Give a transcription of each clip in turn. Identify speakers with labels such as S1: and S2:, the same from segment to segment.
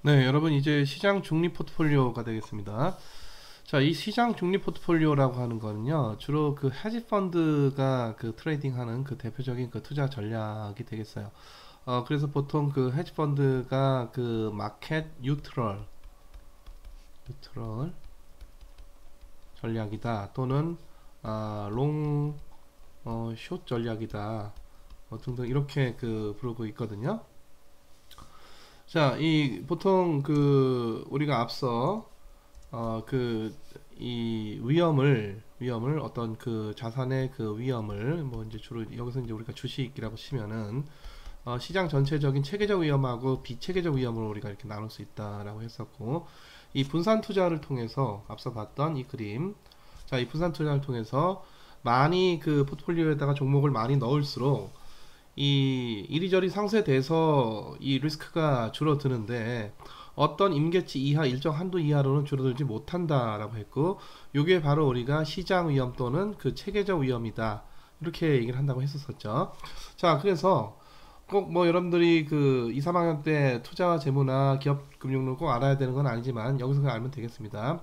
S1: 네, 여러분 이제 시장 중립 포트폴리오가 되겠습니다. 자, 이 시장 중립 포트폴리오라고 하는 거는요, 주로 그 헤지 펀드가 그 트레이딩하는 그 대표적인 그 투자 전략이 되겠어요. 그래서 보통 그 헤지 펀드가 그 마켓 뉴트럴 전략이다 또는 롱 숏 전략이다 등등 이렇게 그 부르고 있거든요. 자, 이 보통 그 우리가 앞서 그 이 위험을 어떤 그 자산의 그 위험을 뭐 이제 주로 여기서 이제 우리가 주식이라고 치면은 시장 전체적인 체계적 위험하고 비체계적 위험을 우리가 이렇게 나눌 수 있다라고 했었고, 이 분산 투자를 통해서 앞서 봤던 이 그림, 자, 이 분산 투자를 통해서 많이 그 포트폴리오에다가 종목을 많이 넣을수록 이 이리저리 상쇄돼서 이 리스크가 줄어드는데 어떤 임계치 이하 일정 한도 이하로는 줄어들지 못한다라고 했고, 요게 바로 우리가 시장 위험 또는 그 체계적 위험이다 이렇게 얘기를 한다고 했었죠. 자, 그래서 꼭 뭐 여러분들이 그 2, 3학년 때 투자와 재무나 기업 금융을 꼭 알아야 되는 건 아니지만 여기서 그냥 알면 되겠습니다.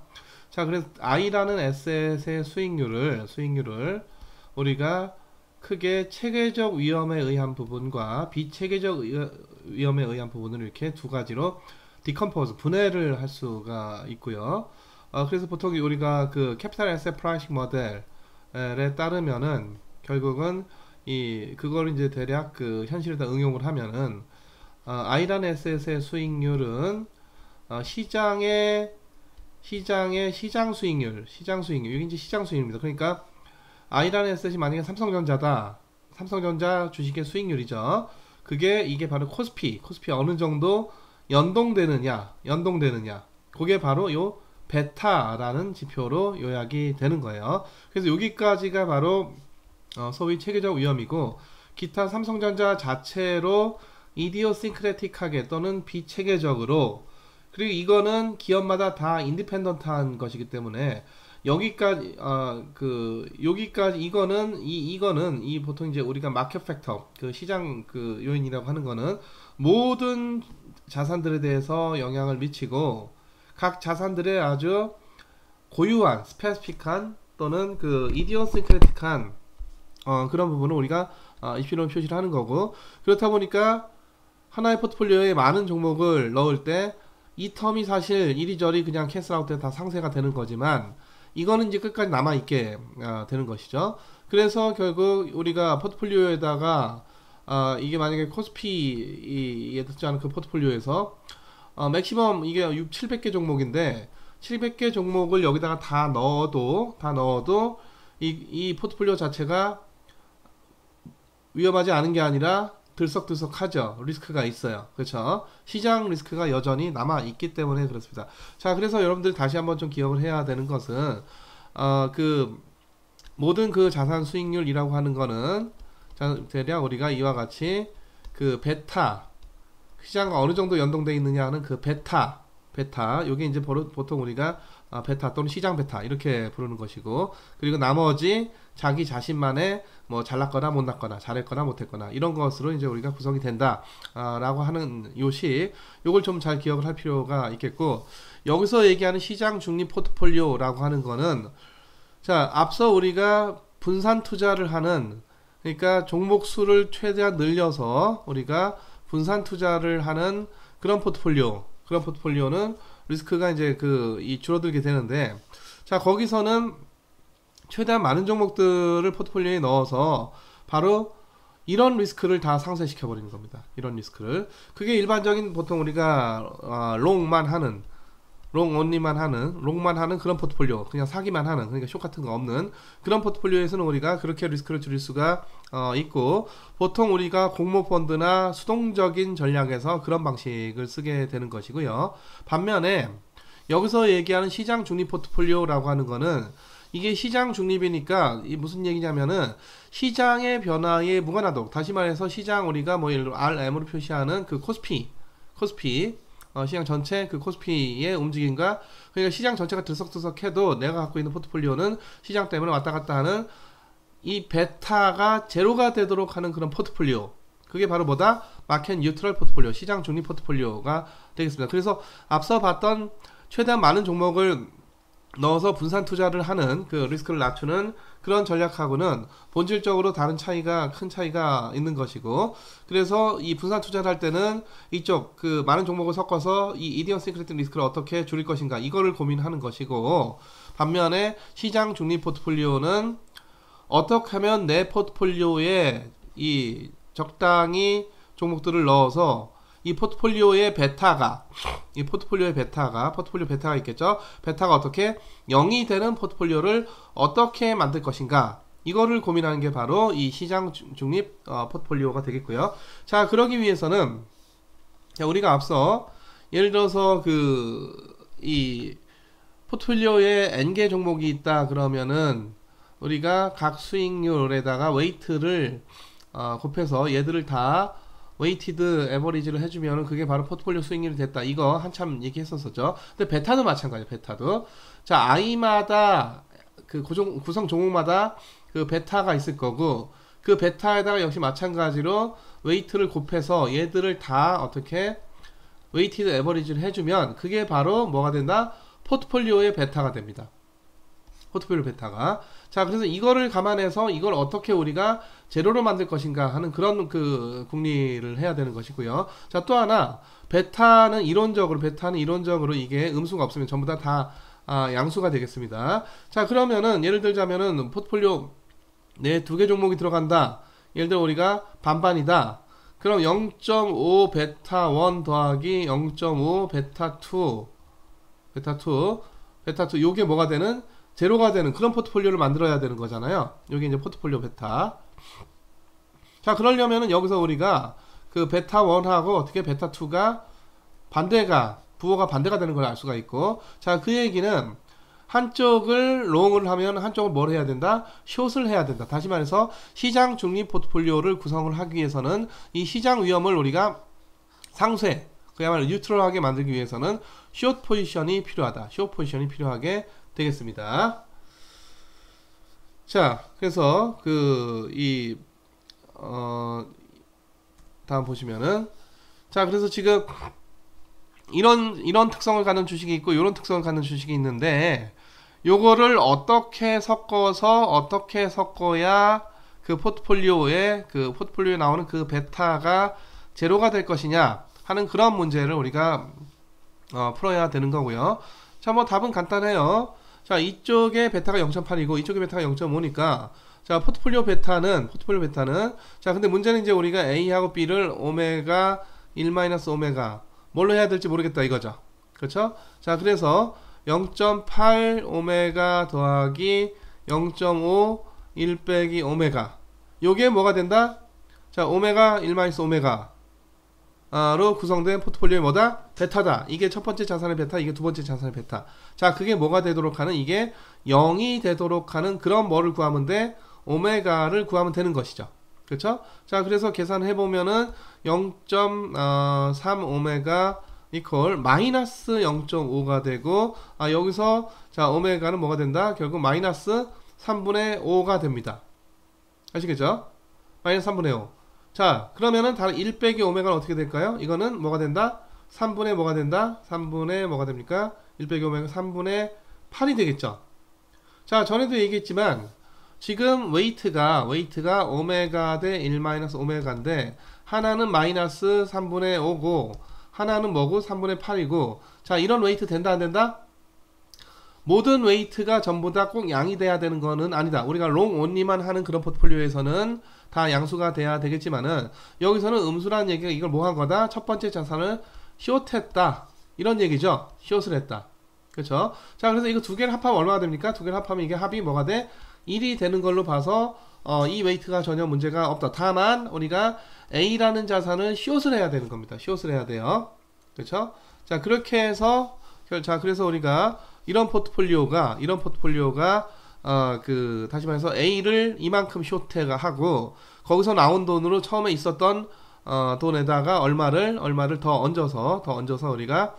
S1: 자, 그래서 I라는 에셋의 수익률을 우리가 크게 체계적 위험에 의한 부분과 비체계적 위험에 의한 부분을 이렇게 두 가지로 디컴포즈 분해를 할 수가 있고요. 그래서 보통 우리가 그 캐피탈 에셋 프라이싱 모델에 따르면은 결국은 그걸 이제 대략 그 현실에다 응용을 하면은 I라는 에셋의 수익률은 시장의 시장 수익률 이게 이제 시장 수익률입니다. 그러니까 I라는 에셋이 만약에 삼성전자다. 삼성전자 주식의 수익률이죠. 이게 바로 코스피 어느 정도 연동되느냐. 그게 바로 요 베타라는 지표로 요약이 되는 거예요. 그래서 여기까지가 바로 소위 체계적 위험이고, 기타 삼성전자 자체로 이디오싱크레틱하게 또는 비체계적으로, 그리고 이거는 기업마다 다 인디펜던트한 것이기 때문에 여기까지 이거는 보통 이제 우리가 마켓 팩터 그 시장 그 요인이라고 하는 거는 모든 자산들에 대해서 영향을 미치고, 각 자산들의 아주 고유한 스페시픽한 또는 그 이디오싱크레틱한 그런 부분을 우리가 입시론 표시를 하는 거고, 그렇다 보니까 하나의 포트폴리오에 많은 종목을 넣을 때 이 텀이 사실 이리저리 그냥 캔슬아웃 때 다 상쇄가 되는 거지만, 이거는 이제 끝까지 남아있게 되는 것이죠. 그래서 결국 우리가 포트폴리오에다가 이게 만약에 코스피에 듣지 않은 그 포트폴리오에서 맥시멈 이게 700개 종목인데 700개 종목을 여기다가 다 넣어도 이 포트폴리오 자체가 위험하지 않은 게 아니라 들썩들썩하죠. 리스크가 있어요. 그렇죠? 시장 리스크가 여전히 남아 있기 때문에 그렇습니다. 자, 그래서 여러분들 다시 한번 좀 기억을 해야 되는 것은 그 모든 그 자산 수익률이라고 하는 거는 대략 우리가 이와 같이 그 베타, 시장과 어느 정도 연동되어 있느냐 하는 그 베타 요게 이제 보통 우리가 베타 또는 시장 베타 이렇게 부르는 것이고, 그리고 나머지 자기 자신만의 뭐 잘났거나 못났거나 잘했거나 못했거나 이런 것으로 이제 우리가 구성이 된다 라고 하는 요걸 좀 잘 기억을 할 필요가 있겠고, 여기서 얘기하는 시장 중립 포트폴리오라고 하는 거는, 자, 앞서 우리가 분산 투자를 하는, 그러니까 종목 수를 최대한 늘려서 우리가 분산 투자를 하는 그런 포트폴리오는 리스크가 이제 줄어들게 되는데, 자, 거기서는 최대한 많은 종목들을 포트폴리오에 넣어서 바로 이런 리스크를 다 상쇄시켜 버리는 겁니다. 이런 리스크를. 그게 일반적인 보통 우리가 롱만 하는 그런 포트폴리오, 그냥 사기만 하는, 그러니까 숏 같은 거 없는 그런 포트폴리오에서는 우리가 그렇게 리스크를 줄일 수가 있고, 보통 우리가 공모펀드나 수동적인 전략에서 그런 방식을 쓰게 되는 것이고요. 반면에 여기서 얘기하는 시장 중립 포트폴리오라고 하는 거는, 이게 시장 중립이니까 이 무슨 얘기냐면은 시장의 변화에 무관하도록, 다시 말해서 시장 우리가 뭐 예를 들어 RM으로 표시하는 그 코스피 시장 전체 그 코스피의 움직임과, 그러니까 시장 전체가 들썩들썩해도 내가 갖고 있는 포트폴리오는 시장 때문에 왔다 갔다 하는 이 베타가 제로가 되도록 하는 그런 포트폴리오, 그게 바로 뭐다? 마켓 뉴트럴 포트폴리오, 시장 중립 포트폴리오가 되겠습니다. 그래서 앞서 봤던 최대한 많은 종목을 넣어서 분산 투자를 하는 그 리스크를 낮추는 그런 전략하고는 본질적으로 다른 차이가, 큰 차이가 있는 것이고, 그래서 이 분산 투자를 할 때는 이쪽 그 많은 종목을 섞어서 이 이디어싱크레틱 리스크를 어떻게 줄일 것인가, 이거를 고민하는 것이고, 반면에 시장 중립 포트폴리오는 어떻게 하면 내 포트폴리오에 이 적당히 종목들을 넣어서 이 포트폴리오의 베타가 포트폴리오 베타가 있겠죠. 베타가 어떻게 0이 되는 포트폴리오를 어떻게 만들 것인가, 이거를 고민하는 게 바로 이 시장 중립 포트폴리오가 되겠고요. 자, 그러기 위해서는 우리가 앞서 예를 들어서 이 포트폴리오에 n개 종목이 있다 그러면은 우리가 각 수익률에다가 웨이트를 곱해서 얘들을 다 웨이티드 에버리지를 해주면 그게 바로 포트폴리오 수익률이 됐다, 이거 한참 얘기했었죠. 근데 베타도 마찬가지예요. 베타도 자, i마다 그 구성 종목마다 그 베타가 있을 거고, 그 베타에다가 역시 마찬가지로 웨이트를 곱해서 얘들을 다 어떻게 웨이티드 에버리지를 해주면 그게 바로 뭐가 된다? 포트폴리오의 베타가 됩니다. 포트폴리오 베타가. 자, 그래서 이거를 감안해서 이걸 어떻게 우리가 제로로 만들 것인가 하는 그런 그 궁리를 해야 되는 것이고요. 자, 또 하나, 베타는 이론적으로 이게 음수가 없으면 전부 다 양수가 되겠습니다. 자, 그러면은 예를 들자면은 포트폴리오 내 2개 종목이 들어간다. 예를 들어 우리가 반반이다. 그럼 0.5 베타 1 더하기 0.5 베타 2 요게 뭐가 되는? 제로가 되는 그런 포트폴리오를 만들어야 되는 거잖아요. 여기 이제 포트폴리오 베타. 자, 그러려면은 여기서 우리가 그 베타 1하고 어떻게 베타 2가 부호가 반대가 되는 걸 알 수가 있고, 자, 그 얘기는 한쪽을 롱을 하면 한쪽을 뭘 해야 된다? 숏을 해야 된다. 다시 말해서 시장 중립 포트폴리오를 구성을 하기 위해서는 이 시장 위험을 우리가 상쇄, 그야말로 뉴트럴하게 만들기 위해서는 숏 포지션이 필요하다. 숏 포지션이 필요하게 되겠습니다. 자, 그래서 다음 보시면은, 자, 그래서 지금 이런 특성을 갖는 주식이 있고 이런 특성을 갖는 주식이 있는데, 요거를 어떻게 섞어야 그 포트폴리오에 나오는 그 베타가 제로가 될 것이냐 하는 그런 문제를 우리가 풀어야 되는 거고요. 자, 뭐 답은 간단해요. 자, 이쪽에 베타가 0.8이고 이쪽에 베타가 0.5니까 자, 포트폴리오 베타는 자, 근데 문제는 이제 우리가 A하고 B를 오메가 1-오메가 뭘로 해야 될지 모르겠다 이거죠. 그렇죠? 자, 그래서 0.8 오메가 더하기 0.5 1 빼기 오메가, 요게 뭐가 된다? 자, 오메가 1-오메가 로 구성된 포트폴리오의 뭐다? 베타다. 이게 첫 번째 자산의 베타, 이게 두 번째 자산의 베타. 자, 그게 뭐가 되도록 하는, 이게 0이 되도록 하는 그런 뭐를 구하면 돼? 오메가를 구하면 되는 것이죠. 그렇죠? 자, 그래서 계산해 보면은 0.3 오메가 이퀄 마이너스 0.5가 되고, 여기서 자, 오메가는 뭐가 된다? 결국 마이너스 3분의 5가 됩니다. 아시겠죠? 마이너스 3분의 5. 자, 그러면은 다른 1 빼기 오메가는 어떻게 될까요? 이거는 뭐가 된다? 3분의 뭐가 된다? 3분의 뭐가 됩니까? 1 빼기 오메가 3분의 8이 되겠죠. 자, 전에도 얘기했지만 지금 웨이트가 오메가 대 1-오메가인데 하나는 마이너스 3분의 5고 하나는 뭐고? 3분의 8이고, 자, 이런 웨이트 된다 안 된다? 모든 웨이트가 전부 다 꼭 양이 돼야 되는 거는 아니다. 우리가 롱 온리만 하는 그런 포트폴리오에서는 다 양수가 돼야 되겠지만은, 여기서는 음수라는 얘기가 이걸 뭐 한 거다? 첫 번째 자산을 숏했다, 이런 얘기죠. 숏을 했다. 그렇죠? 자, 그래서 이거 두 개를 합하면 얼마가 됩니까? 두 개를 합하면 이게 합이 뭐가 돼? 1이 되는 걸로 봐서 이 웨이트가 전혀 문제가 없다. 다만 우리가 A라는 자산을 숏을 해야 되는 겁니다. 숏을 해야 돼요. 그렇죠? 자, 그렇게 해서 자, 그래서 우리가 이런 포트폴리오가 다시 말해서 A를 이만큼 숏해가 하고, 거기서 나온 돈으로 처음에 있었던 돈에다가 얼마를 더 얹어서 우리가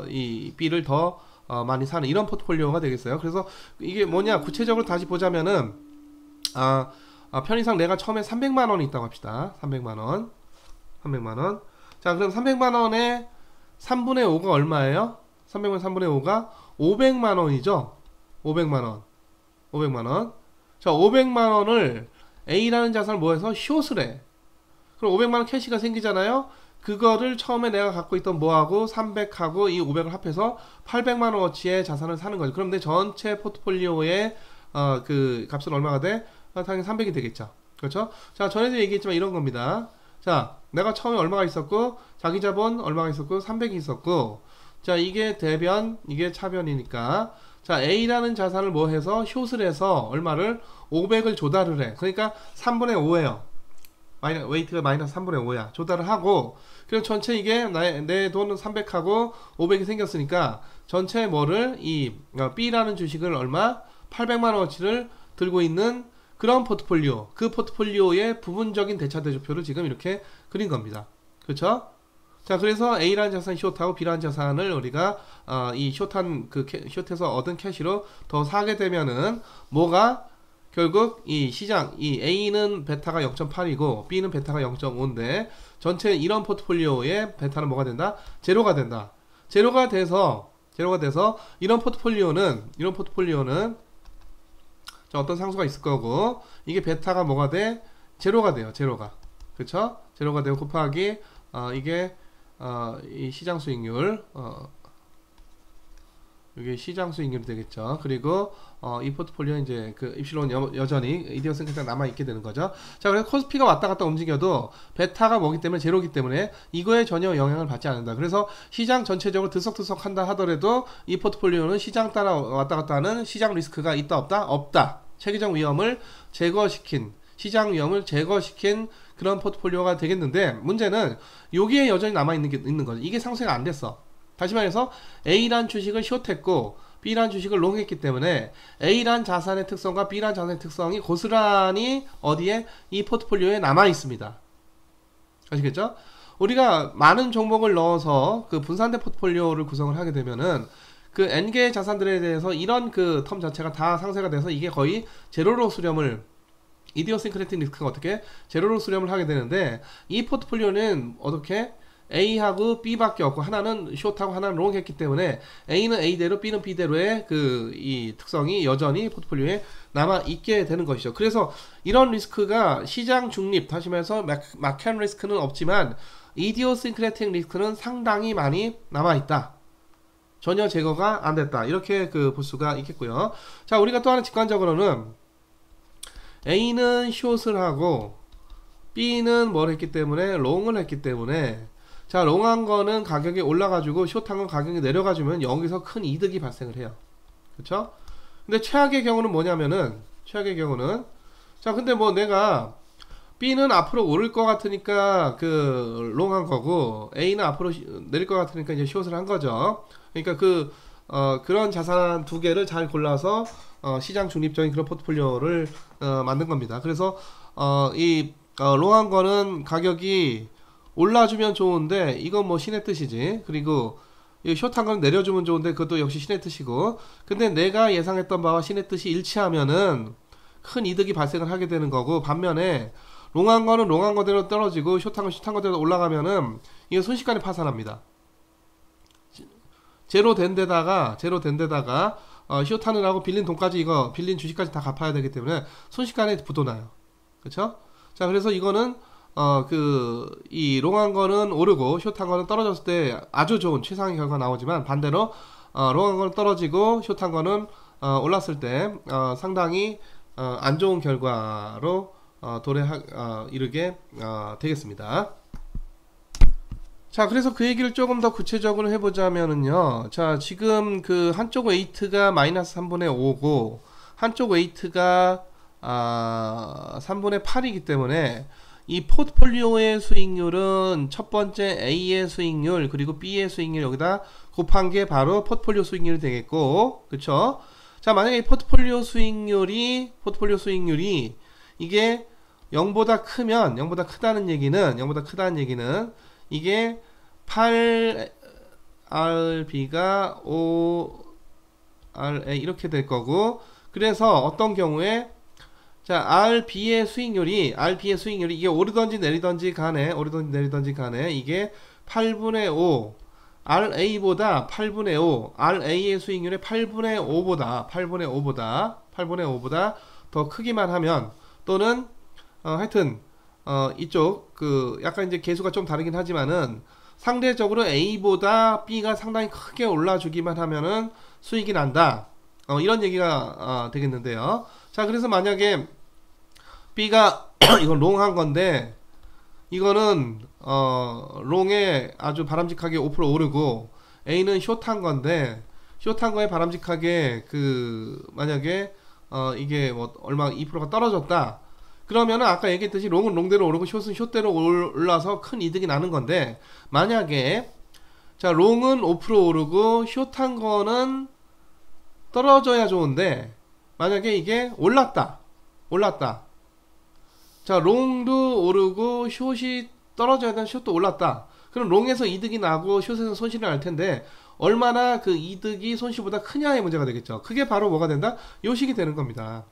S1: 이 B를 더 많이 사는 이런 포트폴리오가 되겠어요. 그래서 이게 뭐냐, 구체적으로 다시 보자면은 편의상 내가 처음에 300만원이 있다고 합시다. 300만원. 300만원. 자, 그럼 300만원에 3분의 5가 얼마예요? 300만 3분의 5가 500만원이죠? 500만원. 500만원. 자, 500만원을 A라는 자산을 뭐해서 숏을 해. 그럼 500만원 캐시가 생기잖아요? 그거를 처음에 내가 갖고 있던 뭐하고 300하고 이 500을 합해서 800만원어치의 자산을 사는 거죠. 그럼 내 전체 포트폴리오의 그 값은 얼마가 돼? 당연히 300이 되겠죠. 그렇죠? 자, 전에도 얘기했지만 이런 겁니다. 자, 내가 처음에 얼마가 있었고 자기 자본 얼마가 있었고 300이 있었고, 자, 이게 대변, 이게 차변이니까, 자, A라는 자산을 뭐 해서 숏을 해서 얼마를 500을 조달을 해. 그러니까 3분의 5예요. 웨이트가 마이너스 3분의 5야. 조달을 하고, 그럼 전체 이게 내 돈은 300하고 500이 생겼으니까 전체 뭐를 B라는 주식을 얼마? 800만원어치를 들고 있는 그런 포트폴리오, 그 포트폴리오의 부분적인 대차대조표를 지금 이렇게 그린 겁니다. 그렇죠? 자, 그래서 A라는 자산이 숏하고 B라는 자산을 우리가 이 숏한 숏에서 얻은 캐시로 더 사게 되면은 뭐가 결국 이 시장, 이 A는 베타가 0.8이고 B는 베타가 0.5인데 전체 이런 포트폴리오의 베타는 뭐가 된다? 제로가 된다. 제로가 돼서 이런 포트폴리오는 자, 어떤 상수가 있을 거고, 이게 베타가 뭐가 돼? 제로가 돼요. 제로가. 그쵸? 제로가 되고 곱하기 이게 이 시장 수익률, 이게 시장 수익률이 되겠죠. 그리고 이 포트폴리오 이제 그 입실론 여전히 이디어싱크가 남아 있게 되는 거죠. 자, 그래서 코스피가 왔다 갔다 움직여도 베타가 뭐기 때문에 제로기 때문에 이거에 전혀 영향을 받지 않는다. 그래서 시장 전체적으로 들썩들썩 한다 하더라도 이 포트폴리오는 시장 따라 왔다 갔다 하는 시장 리스크가 있다 없다? 없다. 체계적 위험을 제거시킨, 시장 위험을 제거시킨 그런 포트폴리오가 되겠는데, 문제는 여기에 여전히 남아 있는 거죠. 이게 상쇄가 안 됐어. 다시 말해서 A란 주식을 숏했고 B란 주식을 롱했기 때문에 A란 자산의 특성과 B란 자산의 특성이 고스란히 어디에? 이 포트폴리오에 남아 있습니다. 아시겠죠? 우리가 많은 종목을 넣어서 그 분산된 포트폴리오를 구성을 하게 되면은 그 N개의 자산들에 대해서 이런 그 텀 자체가 다 상쇄가 돼서 이게 거의 제로로 수렴을, 이디오싱크레틱 리스크가 어떻게? 제로로 수렴을 하게 되는데, 이 포트폴리오는 어떻게? A하고 B밖에 없고 하나는 숏하고 하나는 롱 했기 때문에 A는 A대로 B는 B대로의 이 특성이 여전히 포트폴리오에 남아 있게 되는 것이죠. 그래서 이런 리스크가 시장 중립, 다시 말해서 마켓 리스크는 없지만 이디오싱크레틱 리스크는 상당히 많이 남아 있다. 전혀 제거가 안 됐다. 이렇게 볼 수가 있겠고요. 자, 우리가 또 하나 직관적으로는 A는 숏을 하고 B는 뭘 했기 때문에 롱을 했기 때문에, 자, 롱한 거는 가격이 올라가지고 숏한 건 가격이 내려가주면 여기서 큰 이득이 발생을 해요. 그쵸? 근데 최악의 경우는 뭐냐면은, 자, 근데 뭐 내가 B는 앞으로 오를 것 같으니까 롱한 거고, A는 앞으로 내릴 것 같으니까 이제 숏을 한 거죠. 그러니까 그런 자산 두 개를 잘 골라서 시장 중립적인 그런 포트폴리오를 만든 겁니다. 그래서 롱한 거는 가격이 올라주면 좋은데 이건 뭐 신의 뜻이지. 그리고 이 숏한 건 내려주면 좋은데 그것도 역시 신의 뜻이고, 근데 내가 예상했던 바와 신의 뜻이 일치하면은 큰 이득이 발생을 하게 되는 거고, 반면에 롱한 거는 롱한 거대로 떨어지고 숏한 건 숏한 거대로 올라가면은 이게 순식간에 파산합니다. 제로 된 데다가 숏하느라고 빌린 돈까지, 이거 빌린 주식까지 다 갚아야 되기 때문에 순식간에 부도나요. 그쵸? 자, 그래서 이거는 이 롱한 거는 오르고 숏한 거는 떨어졌을 때 아주 좋은 최상의 결과가 나오지만, 반대로 롱한 거는 떨어지고 숏한 거는 올랐을 때 상당히 안 좋은 결과로 이르게 되겠습니다. 자, 그래서 그 얘기를 조금 더 구체적으로 해보자면은요, 자, 지금 한쪽 웨이트가 마이너스 3분의 5고 한쪽 웨이트가 3분의 8이기 때문에 이 포트폴리오의 수익률은 첫 번째 A의 수익률 그리고 B의 수익률 여기다 곱한 게 바로 포트폴리오 수익률이 되겠고, 그쵸? 자, 만약에 이 포트폴리오 수익률이 이게 0보다 크다는 얘기는 이게 8RB가 5RA 이렇게 될 거고, 그래서 어떤 경우에, 자, RB의 수익률이 이게 오르던지 내리던지 간에 이게 8분의 5 RA보다 8분의 5 RA의 수익률이 8분의 5보다 더 크기만 하면 또는 하여튼 이쪽 그 약간 이제 개수가 좀 다르긴 하지만은 상대적으로 A보다 B가 상당히 크게 올라주기만 하면은 수익이 난다. 이런 얘기가 되겠는데요. 자, 그래서 만약에 B가 이건 롱한 건데 이거는 롱에 아주 바람직하게 5% 오르고 A는 숏한 건데 숏한 거에 바람직하게 그 만약에 이게 뭐 얼마 2%가 떨어졌다. 그러면은 아까 얘기했듯이 롱은 롱대로 오르고 숏은 숏대로 올라서 큰 이득이 나는 건데 만약에 자 롱은 5% 오르고 숏한 거는 떨어져야 좋은데 만약에 이게 올랐다. 자 롱도 오르고 숏이 떨어져야 되는 숏도 올랐다. 그럼 롱에서 이득이 나고 숏에서 손실이 날 텐데 얼마나 그 이득이 손실보다 크냐의 문제가 되겠죠. 그게 바로 뭐가 된다? 요식이 되는 겁니다.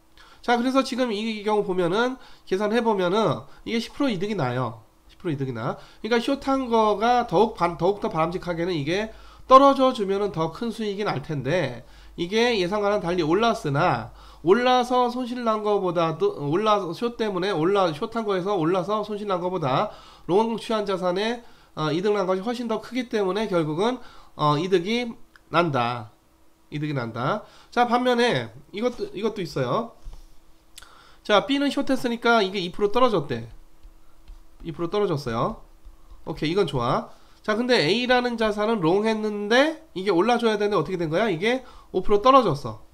S1: 자 그래서 지금 이 경우 보면은 계산해 보면은 이게 10% 이득이 나요. 10% 이득이 나. 그러니까 숏한 거가 더욱더 바람직하게는 이게 떨어져 주면은 더 큰 수익이 날 텐데 이게 예상과는 달리 올랐으나 올라서 손실 난 거보다도 숏 때문에 숏한 거에서 올라서 손실 난 거보다 롱 취한 자산에 이득 난 것이 훨씬 더 크기 때문에 결국은 이득이 난다. 자 반면에 이것도 있어요. 자 B는 숏했으니까 이게 2% 떨어졌대. 2% 떨어졌어요. 오케이 이건 좋아. 자 근데 A라는 자산은 롱 했는데 이게 올라줘야 되는데 어떻게 된 거야? 이게 5% 떨어졌어.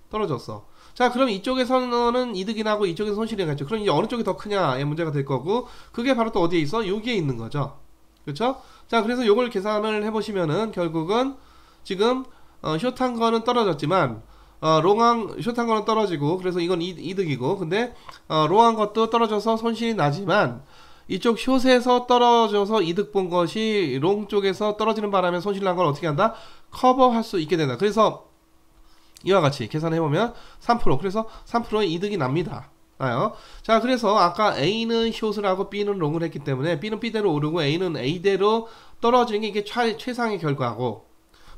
S1: 자 그럼 이쪽에서는 이득이 나고 이쪽에서 손실이 나겠죠. 그럼 이제 어느 쪽이 더 크냐의 문제가 될 거고 그게 바로 또 어디에 있어? 여기에 있는 거죠. 그렇죠? 자 그래서 요걸 계산을 해보시면은 결국은 지금 숏한 거는 떨어졌지만 숏한 거는 떨어지고 그래서 이건 이득이고 근데 롱한 것도 떨어져서 손실이 나지만 이쪽 숏에서 떨어져서 이득 본 것이 롱 쪽에서 떨어지는 바람에 손실 난 걸 어떻게 한다? 커버할 수 있게 된다. 그래서 이와 같이 계산해보면 3% 그래서 3%의 이득이 납니다. 자 그래서 아까 A는 숏을 하고 B는 롱을 했기 때문에 B는 B대로 오르고 A는 A대로 떨어지는 게 이게 최상의 결과고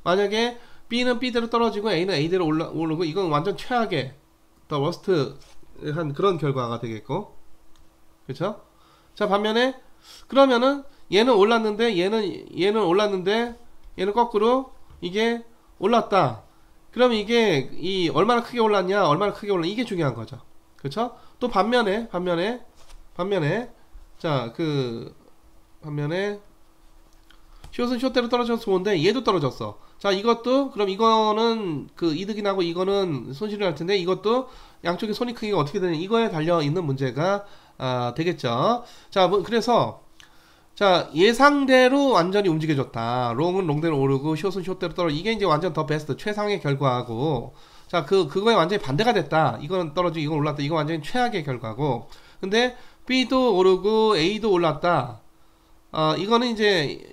S1: 만약에 B는 B대로 떨어지고 A는 A대로 오르고 이건 완전 최악의 더 워스트한 그런 결과가 되겠고 그렇죠? 자 반면에 그러면은 얘는 올랐는데 얘는 올랐는데 얘는 거꾸로 이게 올랐다. 그럼 이게 얼마나 크게 올랐냐 이게 중요한 거죠. 그렇죠? 또 반면에 자 그 반면에 숏은 숏대로 떨어져서 좋은데 얘도 떨어졌어. 자 이것도 그럼 이거는 그 이득이 나고 이거는 손실이 날 텐데 이것도 양쪽의 손익 크기가 어떻게 되냐 이거에 달려 있는 문제가 되겠죠. 자 그래서 자 예상대로 완전히 움직여줬다. 롱은 롱대로 오르고 숏은 숏대로 떨어지고 이게 이제 완전 더 베스트 최상의 결과고 자 그거에 완전히 반대가 됐다. 이거는 떨어지고 이건 올랐다. 이건 완전히 최악의 결과고 근데 B도 오르고 A도 올랐다. 이거는 이제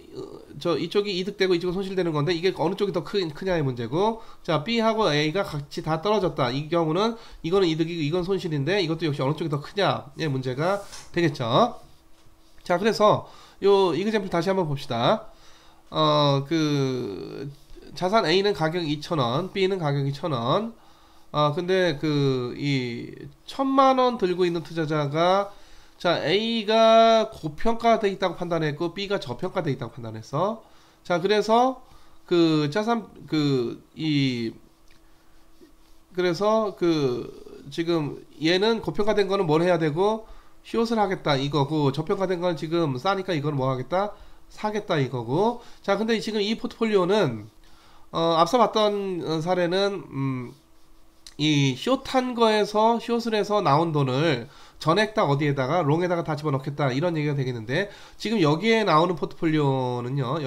S1: 이쪽이 이득되고 이쪽은 손실되는 건데 이게 어느 쪽이 더 크냐의 문제고 자 B하고 A가 같이 다 떨어졌다. 이 경우는 이거는 이득이고 이건 손실인데 이것도 역시 어느 쪽이 더 크냐의 문제가 되겠죠. 자 그래서 요 이그젬플 다시 한번 봅시다. 그 자산 A는 가격 2,000원 B는 가격 2,000원 근데 이 1,000만원 들고 있는 투자자가 자 A가 고평가되어 있다고 판단했고 B가 저평가되어 있다고 판단했어. 자 그래서 그 자산 그래서 지금 얘는 고평가된 거는 뭘 해야 되고 숏을 하겠다 이거고 저평가된 건 지금 싸니까 이건 뭐 하겠다 사겠다 이거고 자 근데 지금 이 포트폴리오는 앞서 봤던 사례는 이 숏한 거에서 숏을 해서 나온 돈을 전액 다 어디에다가 롱에다가 다 집어넣겠다 이런 얘기가 되겠는데 지금 여기에 나오는 포트폴리오는요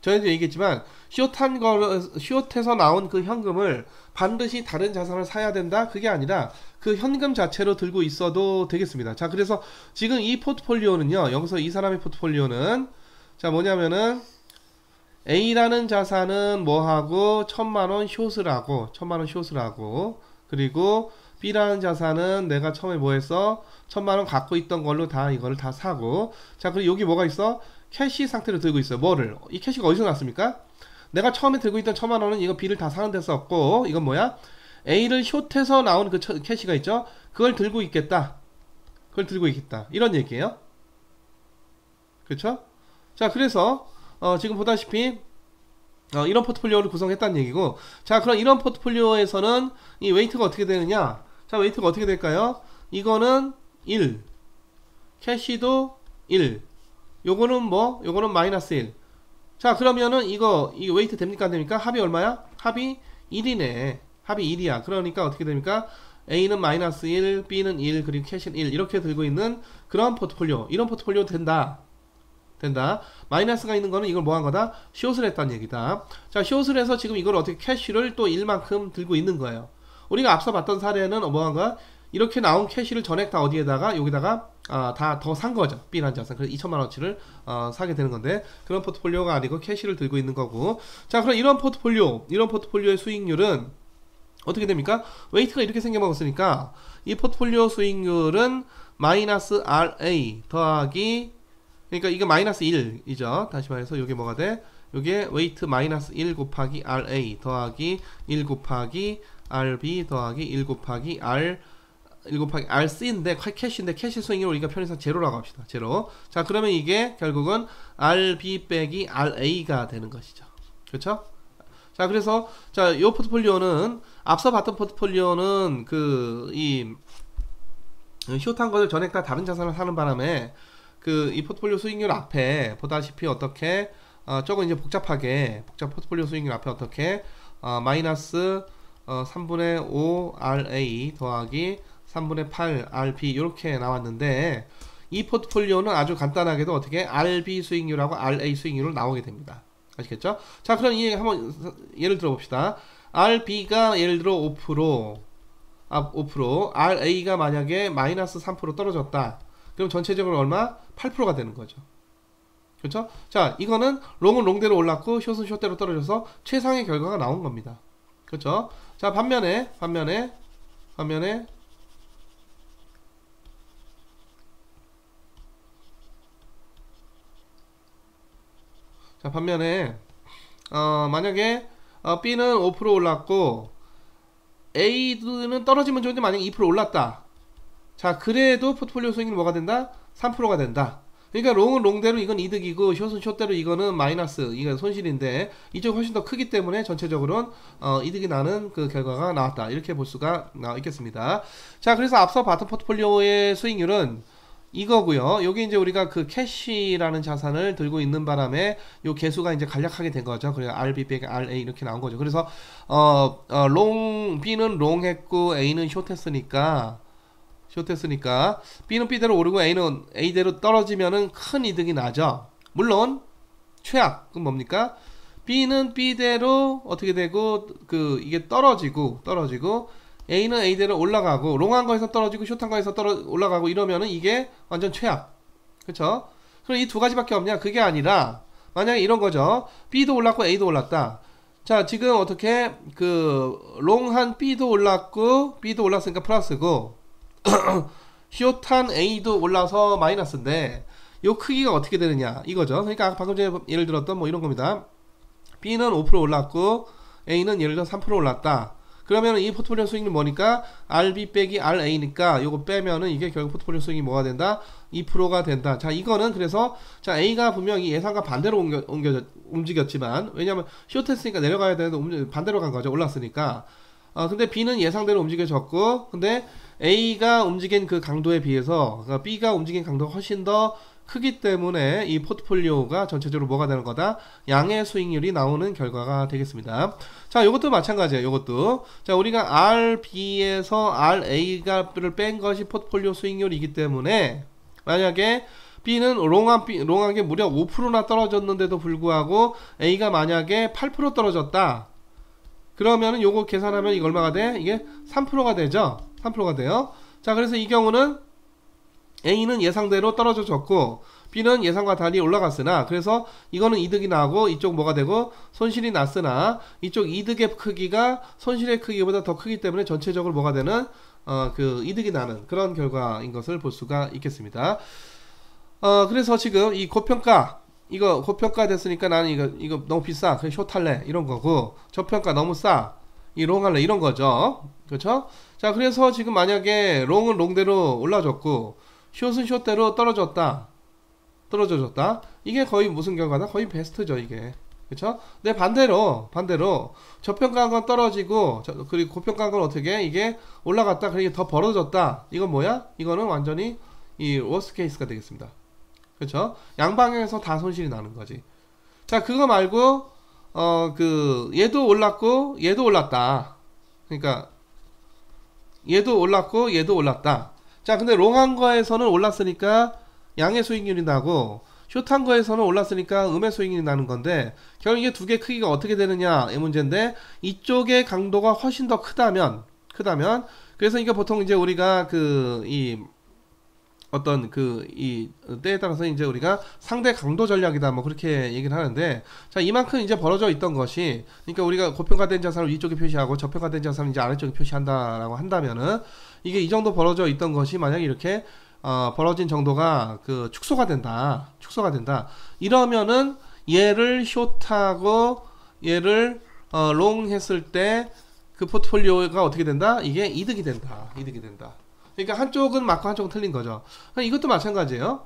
S1: 저희도 얘기했지만 숏해서 나온 그 현금을 반드시 다른 자산을 사야 된다 그게 아니라 그 현금 자체로 들고 있어도 되겠습니다. 자 그래서 지금 이 포트폴리오는요 여기서 이 사람의 포트폴리오는 자 뭐냐면은 A라는 자산은 뭐하고 1,000만원 숏을 하고 그리고 B라는 자산은 내가 처음에 뭐 했어? 1000만원 갖고 있던 걸로 다 이거를 다 사고, 자 그리고 여기 뭐가 있어? 캐시 상태로 들고 있어요. 뭐를? 이 캐시가 어디서 났습니까? 내가 처음에 들고 있던 1000만원은 이거 B를 다 사는 데 썼고, 이건 뭐야? A를 숏해서 나온 그 캐시가 있죠? 그걸 들고 있겠다. 그걸 들고 있겠다. 이런 얘기예요. 그렇죠? 자, 그래서 지금 보다시피 이런 포트폴리오를 구성했다는 얘기고, 자, 그럼 이런 포트폴리오에서는 이 웨이트가 어떻게 되느냐? 자, 웨이트가 어떻게 될까요? 이거는 1, 캐시도 1, 요거는 뭐? 요거는 마이너스 1. 자, 그러면은 이거 웨이트 됩니까? 안 됩니까? 합이 얼마야? 합이 1이네. 합이 1이야. 그러니까 어떻게 됩니까? A는 마이너스 1, B는 1, 그리고 캐시는 1 이렇게 들고 있는 그런 포트폴리오. 이런 포트폴리오 된다. 마이너스가 있는 거는 이걸 뭐 한 거다? 숏을 했다는 얘기다. 자, 숏을 해서 지금 이걸 어떻게 캐시를 또 1만큼 들고 있는 거예요. 우리가 앞서 봤던 사례는 뭐 한 거야? 이렇게 나온 캐시를 전액 다 어디에다가 여기다가 다 더 산 거죠. B라는 자산. 그래서 2천만원어치를 사게 되는 건데, 그런 포트폴리오가 아니고 캐시를 들고 있는 거고. 자, 그럼 이런 포트폴리오의 수익률은 어떻게 됩니까? 웨이트가 이렇게 생겨먹었으니까 이 포트폴리오 수익률은 마이너스 RA 더하기, 그러니까 이게 마이너스 1이죠. 다시 말해서 이게 뭐가 돼? 이게 웨이트 마이너스 1 곱하기 RA 더하기 1 곱하기 RB 더하기 1 곱하기 RC인데 캐시인데, 캐시 수익률 우리가 편의상 제로라고 합시다. 제로. 자, 그러면 이게 결국은 RB 빼기 RA가 되는 것이죠. 그렇죠? 자, 그래서 자, 요 포트폴리오는 앞서 봤던 포트폴리오는 이 숏한 것을 전액 다 다른 자산을 사는 바람에 이 포트폴리오 수익률 앞에 보다시피 어떻게 조금 이제 복잡 포트폴리오 수익률 앞에 어떻게 마이너스 3분의 5 RA 더하기 3분의 8 RB 이렇게 나왔는데, 이 포트폴리오는 아주 간단하게도 어떻게 RB 수익률하고 RA 수익률로 나오게 됩니다. 아시겠죠? 자, 그럼 이 한번 예를 들어 봅시다. RB가 예를 들어 5%, RA가 만약에 마이너스 3% 떨어졌다. 그럼 전체적으로 얼마? 8%가 되는 거죠. 그렇죠? 자, 이거는 롱은 롱대로 올랐고 숏은 숏대로 떨어져서 최상의 결과가 나온 겁니다. 그렇죠? 자, 반면에 만약에 B는 5% 올랐고 A는 떨어지면 좋은데 만약에 2% 올랐다. 자, 그래도 포트폴리오 수익률이 뭐가 된다? 3%가 된다. 그러니까 롱은 롱대로 이건 이득이고 숏은 숏대로 이거는 마이너스, 이건 손실인데 이쪽이 훨씬 더 크기 때문에 전체적으로는 이득이 나는 그 결과가 나왔다. 이렇게 볼 수가 있겠습니다. 자, 그래서 앞서 봤던 포트폴리오의 수익률은 이거고요. 여기 이제 우리가 그 캐시라는 자산을 들고 있는 바람에 요 개수가 이제 간략하게 된 거죠. 그래서 RB 빼기 RA 이렇게 나온 거죠. 그래서 B는 롱 했고 A는 숏 했으니까 B는 B대로 오르고 A는 A대로 떨어지면은 큰 이득이 나죠. 물론 최악, 그럼 뭡니까? B는 B대로 어떻게 되고 이게 떨어지고 A는 A대로 올라가고, 롱한 거에서 떨어지고 숏한 거에서 올라가고 이러면은 이게 완전 최악. 그쵸? 그럼 이 두 가지밖에 없냐? 그게 아니라 만약에 이런 거죠. B도 올랐고 A도 올랐다. 자, 지금 어떻게 롱한 B도 올랐으니까 플러스고 숏한 A도 올라서 마이너스인데 요 크기가 어떻게 되느냐 이거죠. 그러니까 방금 전에 예를 들었던 뭐 이런 겁니다. B는 5% 올랐고 A는 예를 들어 3% 올랐다. 그러면 이 포트폴리오 수익률 뭐니까 RB 빼기 RA니까 요거 빼면은 이게 결국 포트폴리오 수익이 뭐가 된다? 2%가 된다. 자, 이거는 그래서 자, A가 분명히 예상과 반대로 움직였지만, 왜냐면 숏했으니까 내려가야 되는데 반대로 간 거죠. 올랐으니까. 근데 B는 예상대로 움직여졌고, 근데 A가 움직인 그 강도에 비해서 그러니까 B가 움직인 강도가 훨씬 더 크기 때문에 이 포트폴리오가 전체적으로 뭐가 되는 거다? 양의 수익률이 나오는 결과가 되겠습니다. 자, 이것도 마찬가지예요. 이것도. 자, 우리가 RB에서 RA를 뺀 것이 포트폴리오 수익률이기 때문에 만약에 B는 롱한 게 무려 5%나 떨어졌는데도 불구하고 A가 만약에 8% 떨어졌다. 그러면은 요거 계산하면 이거 얼마가 돼? 이게 3%가 되죠? 3%가 돼요. 자, 그래서 이 경우는 A는 예상대로 떨어져졌고 B는 예상과 달리 올라갔으나, 그래서 이거는 이득이 나고 이쪽 뭐가 되고 손실이 났으나 이쪽 이득의 크기가 손실의 크기보다 더 크기 때문에 전체적으로 뭐가 되는 그 이득이 나는 그런 결과인 것을 볼 수가 있겠습니다. 그래서 지금 이 고평가 이거 고평가 됐으니까 나는 이거 너무 비싸 그래 숏할래 이런 거고, 저평가 너무 싸 이 롱할래 이런 거죠. 그렇죠? 자, 그래서 지금 만약에 롱은 롱대로 올라졌고 숏은 숏대로 떨어져줬다. 이게 거의 무슨 결과다? 거의 베스트죠 이게. 그쵸? 근데 반대로 저평가한 건 떨어지고 그리고 고평가한 건 어떻게 이게 올라갔다 그리고 더 벌어졌다. 이건 뭐야? 이거는 완전히 이 워스트 케이스가 되겠습니다. 그쵸? 양방향에서 다 손실이 나는 거지. 자, 그거 말고 그 얘도 올랐고 얘도 올랐다. 그러니까 얘도 올랐고 얘도 올랐다. 자, 근데 롱한 거에서는 올랐으니까 양의 수익률이 나고 숏한 거에서는 올랐으니까 음의 수익률이 나는 건데, 결국 이게 두 개 크기가 어떻게 되느냐의 문제인데, 이쪽의 강도가 훨씬 더 크다면 그래서 이게 보통 이제 우리가 어떤 이 때에 따라서 이제 우리가 상대 강도 전략이다 뭐 그렇게 얘기를 하는데, 자, 이만큼 이제 벌어져 있던 것이, 그러니까 우리가 고평가된 자산을 위쪽에 표시하고 저평가된 자산을 이제 아래쪽에 표시한다라고 한다면은, 이게 이 정도 벌어져 있던 것이 만약에 이렇게 벌어진 정도가 그 축소가 된다. 이러면은 얘를 숏하고 얘를 롱 했을 때 그 포트폴리오가 어떻게 된다? 이게 이득이 된다. 그러니까 한쪽은 맞고 한쪽은 틀린 거죠. 이것도 마찬가지예요.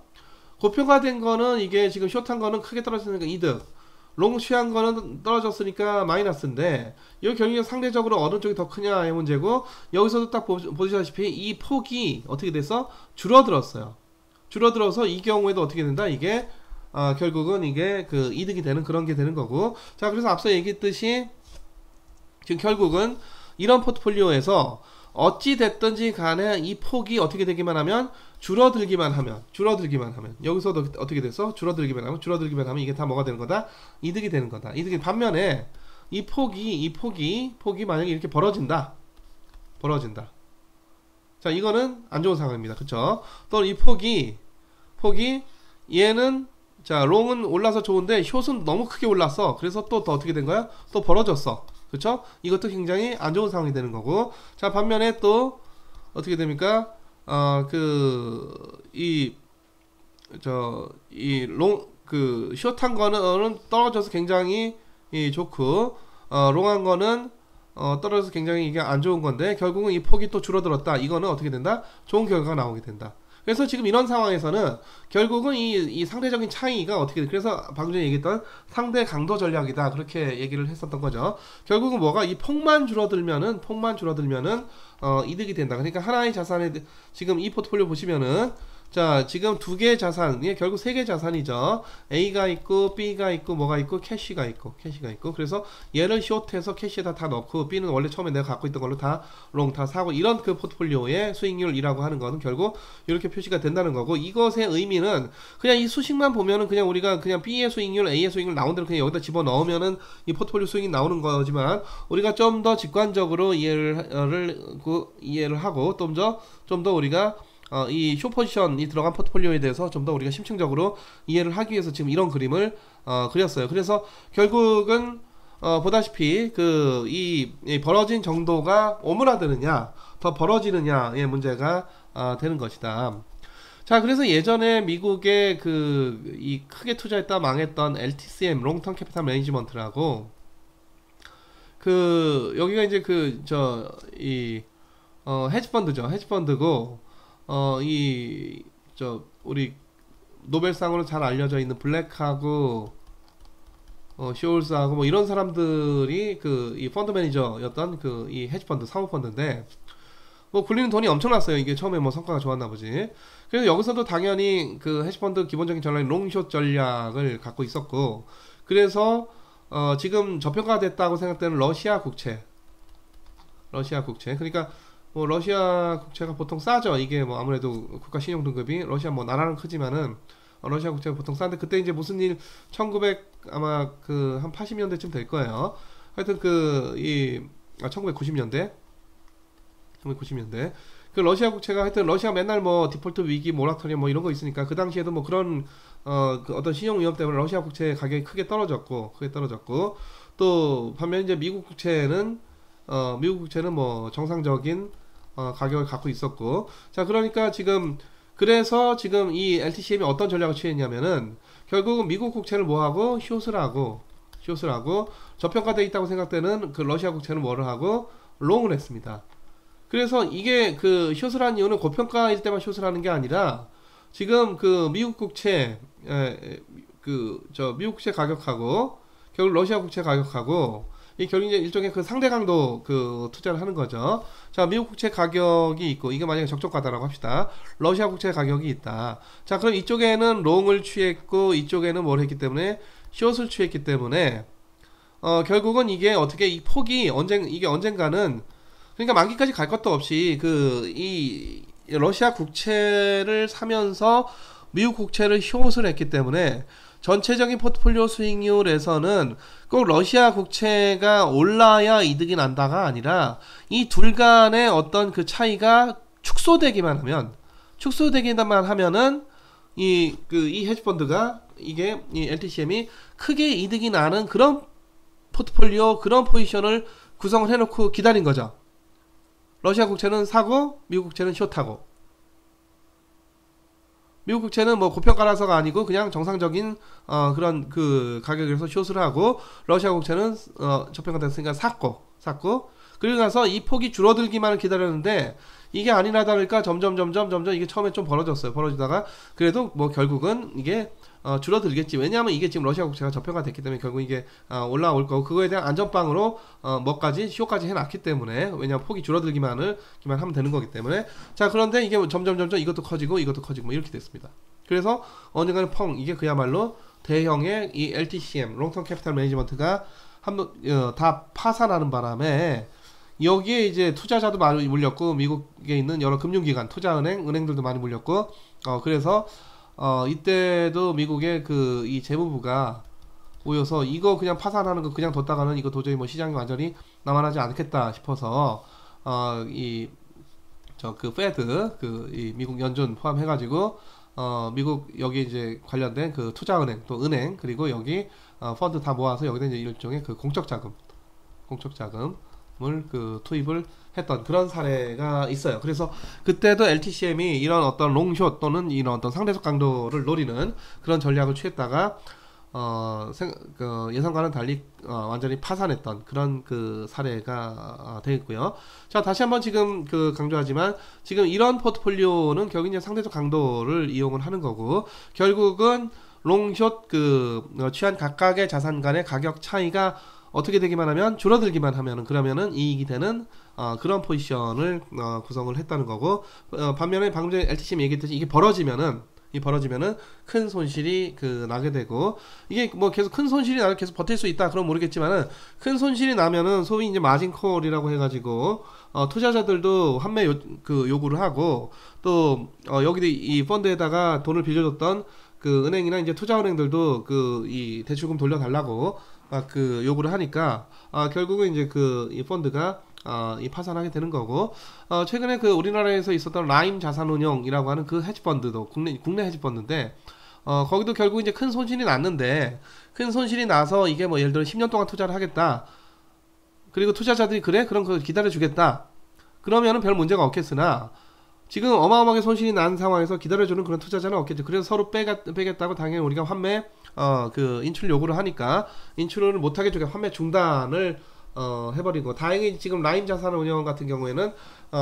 S1: 고평가된 거는 이게 지금 숏한 거는 크게 떨어졌으니까 이득, 롱 취한 거는 떨어졌으니까 마이너스인데, 여기 결국엔 상대적으로 어느 쪽이 더 크냐의 문제고, 여기서도 딱 보시다시피 이 폭이 어떻게 돼서 줄어들었어요. 줄어들어서 이 경우에도 어떻게 된다? 이게 결국은 이게 그 이득이 되는 그런 게 되는 거고. 자, 그래서 앞서 얘기했듯이 지금 결국은 이런 포트폴리오에서 어찌 됐든지 간에 이 폭이 어떻게 되기만 하면 줄어들기만 하면 여기서도 어떻게 돼서 줄어들기만 하면 이게 다 뭐가 되는 거다? 이득이 되는 거다. 이득이 반면에 이 폭이 만약에 이렇게 벌어진다. 자, 이거는 안 좋은 상황입니다. 그쵸? 또 이 폭이 얘는, 자, 롱은 올라서 좋은데 숏은 너무 크게 올랐어. 그래서 또 어떻게 된 거야? 또 벌어졌어. 그쵸? 이것도 굉장히 안 좋은 상황이 되는 거고. 자, 반면에 또 어떻게 됩니까? 숏한 거는 떨어져서 굉장히 좋고, 롱한 거는 떨어져서 굉장히 이게 안 좋은 건데, 결국은 이 폭이 또 줄어들었다. 이거는 어떻게 된다? 좋은 결과가 나오게 된다. 그래서 지금 이런 상황에서는 결국은 이 상대적인 차이가 어떻게 돼? 그래서 방금 전에 얘기했던 상대 강도 전략이다, 그렇게 얘기를 했었던 거죠. 결국은 뭐가 이 폭만 줄어들면은 이득이 된다. 그러니까 하나의 자산에 지금 이 포트폴리오 보시면은, 자, 지금 두 개의 자산, 이게 결국 세 개의 자산이죠. A가 있고 B가 있고 뭐가 있고 캐시가 있고. 그래서 얘를 숏해서 캐시에다 다 넣고, B는 원래 처음에 내가 갖고 있던 걸로 다 롱 다 사고, 이런 그 포트폴리오의 수익률이라고 하는 거는 결국 이렇게 표시가 된다는 거고, 이것의 의미는 그냥 이 수식만 보면은 그냥 우리가 그냥 B의 수익률, A의 수익률 나온 대로 그냥 여기다 집어 넣으면은 이 포트폴리오 수익이 나오는 거지만, 우리가 좀 더 직관적으로 이해를 하고 좀 더 우리가 이 숏포지션이 들어간 포트폴리오에 대해서 좀 더 우리가 심층적으로 이해를 하기 위해서 지금 이런 그림을 그렸어요. 그래서 결국은 보다시피 이 벌어진 정도가 오므라드느냐 더 벌어지느냐의 문제가 되는 것이다. 자, 그래서 예전에 미국의 이 크게 투자했다 망했던 LTCM, 롱텀 캐피탈 매니지먼트라고, 여기가 이제 헤지펀드죠. 헤지펀드고, 우리 노벨상으로 잘 알려져 있는 블랙하고 쇼울스하고 뭐 이런 사람들이 이 펀드 매니저였던 이 헤지펀드, 사모펀드인데, 뭐 굴리는 돈이 엄청났어요. 이게 처음에 뭐 성과가 좋았나 보지. 그래서 여기서도 당연히 헤지펀드 기본적인 전략인 롱숏 전략을 갖고 있었고, 그래서 지금 저평가됐다고 생각되는 러시아 국채, 그러니까 뭐 러시아 국채가 보통 싸죠. 이게 뭐 아무래도 국가 신용 등급이, 러시아 뭐 나라는 크지만은 러시아 국채가 보통 싼데, 그때 이제 무슨 일, 1900 아마 한 80년대쯤 될 거예요. 하여튼 1990년대 그 러시아 국채가, 하여튼 러시아 맨날 뭐 디폴트 위기, 모라토리엄 뭐 이런 거 있으니까, 그 당시에도 뭐 그런 어떤 신용 위험 때문에 러시아 국채 가격이 크게 떨어졌고, 또 반면 이제 미국 국채는 뭐 정상적인 가격을 갖고 있었고. 자, 그러니까 그래서 지금 이 LTCM이 어떤 전략을 취했냐면은 결국은 미국 국채를 뭐하고 숏을 하고 저평가되어 있다고 생각되는 그 러시아 국채는 뭐를 하고 롱을 했습니다. 그래서 이게 그 숏을 한 이유는 고평가일 때만 숏을 하는 게 아니라 지금 그 미국 국채 미국 국채 가격하고 결국 러시아 국채 가격하고 이 결국 이제 일종의 그 상대 강도 그 투자를 하는 거죠. 자, 미국 국채 가격이 있고 이게 만약에 적정가다라고 합시다. 러시아 국채 가격이 있다. 자, 그럼 이쪽에는 롱을 취했고 이쪽에는 뭘 했기 때문에 숏을 취했기 때문에 결국은 이게 어떻게 이 폭이 이게 언젠가는 그러니까 만기까지 갈 것도 없이 이 러시아 국채를 사면서 미국 국채를 숏을 했기 때문에 전체적인 포트폴리오 수익률에서는 꼭 러시아 국채가 올라야 이득이 난다가 아니라 이 둘 간의 어떤 그 차이가 축소되기만 하면은 이 헤지펀드가 이게 이 LTCM이 크게 이득이 나는 그런 포트폴리오 그런 포지션을 구성을 해놓고 기다린 거죠. 러시아 국채는 사고 미국 국채는 숏하고 미국 국채는 뭐 고평가라서가 아니고 그냥 정상적인 그런 그 가격에서 숏을 하고 러시아 국채는 저평가됐으니까 샀고 그리고 나서 이 폭이 줄어들기만을 기다렸는데 이게 아니나 다를까 점점 이게 처음에 좀 벌어지다가 그래도 뭐 결국은 이게 줄어들겠지. 왜냐하면 이게 지금 러시아 국채가 저평가됐기 때문에 결국 이게 올라올 거고 그거에 대한 안전빵으로 숏까지 해놨기 때문에 왜냐하면 폭이 줄어들기만 하면 되는 거기 때문에. 자, 그런데 이게 점점 이것도 커지고 뭐 이렇게 됐습니다. 그래서 언젠가는 이게 그야말로 대형의 이 LTCM 롱텀 캐피탈 매니지먼트가 다 파산하는 바람에 여기에 이제 투자자도 많이 물렸고 미국에 있는 여러 금융기관, 은행들도 많이 물렸고 그래서 이때도 미국의 이 재무부가 모여서 이거 그냥 파산하는 거 그냥 뒀다가는 이거 도저히 뭐 시장이 완전히 남아나지 않겠다 싶어서 페드 이 미국 연준 포함해가지고 미국 여기 이제 관련된 그 투자은행 또 은행 그리고 여기 펀드 다 모아서 여기다 이제 일종의 그 공적 자금을 투입을 했던 그런 사례가 있어요. 그래서 그때도 LTCM이 이런 어떤 롱숏 또는 이런 어떤 상대적 강도를 노리는 그런 전략을 취했다가 예상과는 달리 완전히 파산했던 그런 그 사례가 되겠고요. 자, 다시 한번 지금 강조하지만 지금 이런 포트폴리오는 결국 이제 상대적 강도를 이용을 하는 거고 결국은 롱숏 취한 각각의 자산 간의 가격 차이가 어떻게 되기만 하면 줄어들기만 하면은 그러면은 이익이 되는 그런 포지션을 구성을 했다는 거고 반면에 방금 전에 LTCM 얘기했듯이 이게 벌어지면은 큰 손실이 나게 되고 이게 뭐 계속 큰 손실이 나면 계속 버틸 수 있다 그럼 모르겠지만은 큰 손실이 나면은 소위 이제 마진콜이라고 해가지고 투자자들도 환매 요구를 하고 또 여기도 이 펀드에다가 돈을 빌려줬던 은행이나 이제 투자은행들도 이 대출금 돌려달라고 요구를 하니까 결국은 이제 이 펀드가 이 파산하게 되는 거고 최근에 우리나라에서 있었던 라임 자산운용이라고 하는 그 헤지펀드도 국내 헤지펀드인데 거기도 결국 이제 큰 손실이 났는데 큰 손실이 나서 이게 뭐 예를 들어 10년 동안 투자를 하겠다 그리고 투자자들이 그래? 그럼 그거 기다려주겠다 그러면은 별 문제가 없겠으나 지금 어마어마하게 손실이 난 상황에서 기다려주는 그런 투자자는 없겠죠. 그래서 서로 빼겠다고 당연히 우리가 환매 인출 요구를 하니까 인출을 못하게 주게 환매 중단을 해버리고 다행히 지금 라임 자산운용 같은 경우에는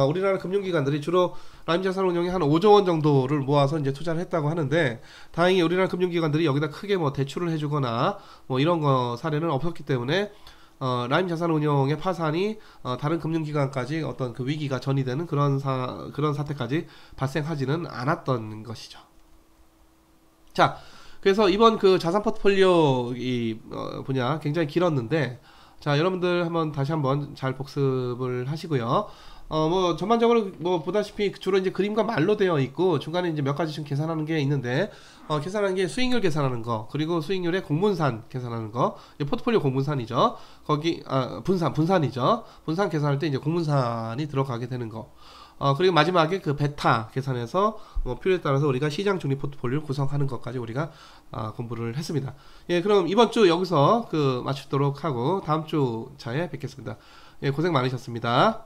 S1: 우리나라 금융기관들이 주로 라임 자산운용이 한 5조 원 정도를 모아서 이제 투자를 했다고 하는데 다행히 우리나라 금융기관들이 여기다 크게 뭐 대출을 해주거나 뭐 이런 거 사례는 없었기 때문에 라임 자산운용의 파산이 다른 금융기관까지 어떤 위기가 전이되는 그런 사태까지 발생하지는 않았던 것이죠. 자, 그래서 이번 자산 포트폴리오 분야 굉장히 길었는데 자, 여러분들 다시 한번 잘 복습을 하시고요. 뭐 전반적으로 뭐 보다시피 주로 이제 그림과 말로 되어 있고 중간에 이제 몇 가지 좀 계산하는 게 있는데 계산하는 게 수익률 계산하는 거 그리고 수익률의 공분산 계산하는 거 포트폴리오 공분산이죠. 거기 분산이죠. 분산 계산할 때 이제 공분산이 들어가게 되는 거. 그리고 마지막에 베타 계산해서 필요에 따라서 우리가 시장 중립 포트폴리오를 구성하는 것까지 우리가 공부를 했습니다. 예, 그럼 이번 주 여기서 마치도록 하고 다음 주 차에 뵙겠습니다. 예, 고생 많으셨습니다.